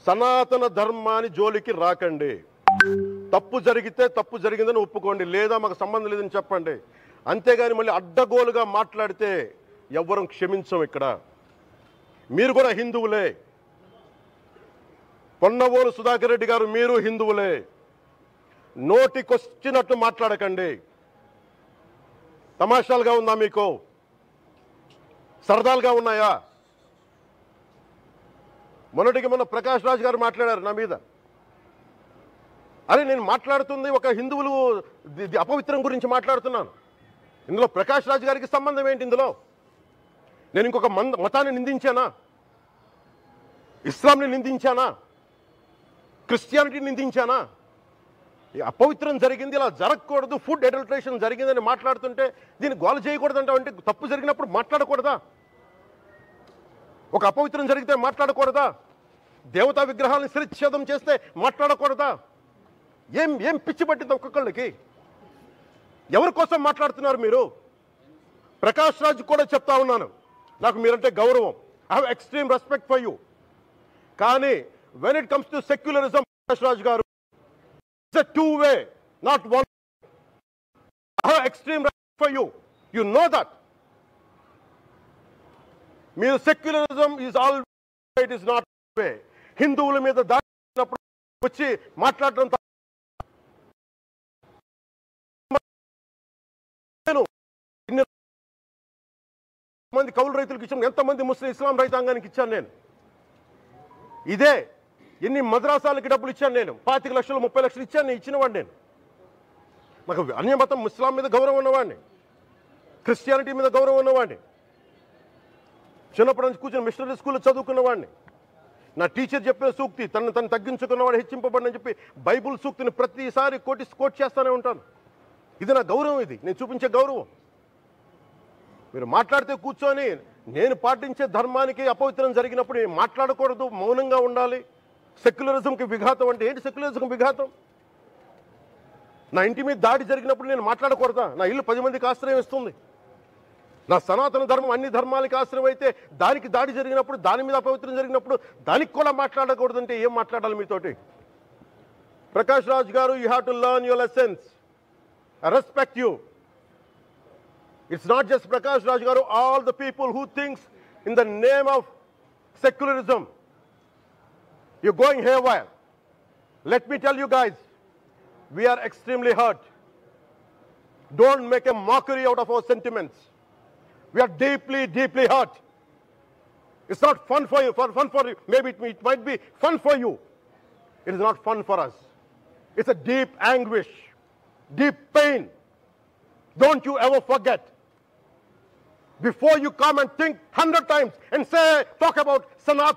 సనాతన ధర్మాన్ని జోలికి రాకండి. తప్పు జరిగితే తప్పు జరిగిందని ఒప్పుకోండి, లేదా మాకు సంబంధం లేదని చెప్పండి. అంతేగాని మళ్ళీ అడ్డగోలుగా మాట్లాడితే ఎవ్వరం క్షమించం. ఇక్కడ మీరు కూడా హిందువులే. పొన్నవోలు సుధాకర్ రెడ్డి గారు మీరు హిందువులే. నోటికొచ్చినట్టు మాట్లాడకండి. తమాషాలుగా ఉందా మీకు? సరదాలుగా ఉన్నాయా? మొన్న ప్రకాష్ రాజ్ గారు మాట్లాడారు నా మీద. అరే నేను మాట్లాడుతుంది ఒక హిందువులు అపవిత్రం గురించి మాట్లాడుతున్నాను. ఇందులో ప్రకాష్ రాజ్ గారికి సంబంధం ఏంటి? ఇందులో నేను ఇంకొక మతాన్ని నిందించానా? ఇస్లాంని నిందించానా? క్రిస్టియానిటీని నిందించానా? అపవిత్రం జరిగింది, ఇలా జరగకూడదు, ఫుడ్ అడల్టరేషన్ జరిగిందని మాట్లాడుతుంటే దీన్ని గోల చేయకూడదంట. అంటే తప్పు జరిగినప్పుడు మాట్లాడకూడదా? ఒక అపవిత్రం జరిగితే మాట్లాడకూడదా? దేవతా విగ్రహాలను శిరచ్ఛేదం చేస్తే మాట్లాడకూడదా? ఏం పిచ్చి పట్టింది ఒక్కొక్కళ్ళకి? ఎవరి కోసం మాట్లాడుతున్నారు మీరు? ప్రకాష్ రాజ్ కూడా చెప్తా ఉన్నాను, నాకు మీరంటే గౌరవం. I have extreme respect for you. కానీ when it comes to secularism, Prakash Raj గారు, it's a two-way, not one. I have extreme respect for you. You know that. మీరు secularism is always, it is not way. హిందువుల మీద దాడినప్పుడు వచ్చి మాట్లాడడం మంది కౌలు రైతులకు ఇచ్చాను, ఎంతమంది ముస్లిం ఇస్లాం రైతాంగానికి ఇచ్చాను నేను. ఇదే ఎన్ని మద్రాసాలకి డబ్బులు ఇచ్చాను నేను. 25 లక్షలు 30 లక్షలు ఇచ్చాను, నేను ఇచ్చినవాడిని. నేను నాకు అన్యమతం ఇస్లాం మీద గౌరవం ఉన్నవాడిని, క్రిస్టియానిటీ మీద గౌరవం ఉన్నవాడిని. చిన్నప్పటి నుంచి కూర్చొని మిషనరీ స్కూల్లో చదువుకున్నవాడిని. నా టీచర్ చెప్పే సూక్తి, తను తగ్గించుకున్నవాడు హెచ్చింపబడినని చెప్పి బైబుల్ సూక్తిని ప్రతిసారి కోట్ చేస్తూనే ఉంటాను. ఇది నా గౌరవం, ఇది నేను చూపించే గౌరవం. మీరు మాట్లాడితే కూర్చొని నేను పాటించే ధర్మానికి అపవిత్రం జరిగినప్పుడు మాట్లాడకూడదు, మౌనంగా ఉండాలి. సెక్యులరిజంకి విఘాతం అంటే ఏంటి? సెక్యులరిజంకి విఘాతం నా ఇంటి మీద దాడి జరిగినప్పుడు నేను మాట్లాడకూడదా? నా ఇల్లు 10 మందికి ఆశ్రయం ఇస్తుంది. నా సనాతన ధర్మం అన్ని ధర్మాలకి ఆశ్రయం అయితే దానికి దాడి జరిగినప్పుడు, దాని మీద అపవిత్రం జరిగినప్పుడు దానికి కూడా మాట్లాడకూడదంటే ఏం మాట్లాడాలి మీతోటి? ప్రకాష్ రాజ్ గారు, you have to learn your lessons. I respect you. It's not just Prakash Raj Garu, all the people who thinks in the name of secularism, you're going haywire. Let me tell you guys, we are extremely hurt. Don't make a mockery out of our sentiments. We are deeply, deeply hurt. It's not fun for you, maybe it might be fun for you. It is not fun for us. It's a deep anguish, deep pain. Don't you ever forget. Before you come and think 100 times and talk about Sanat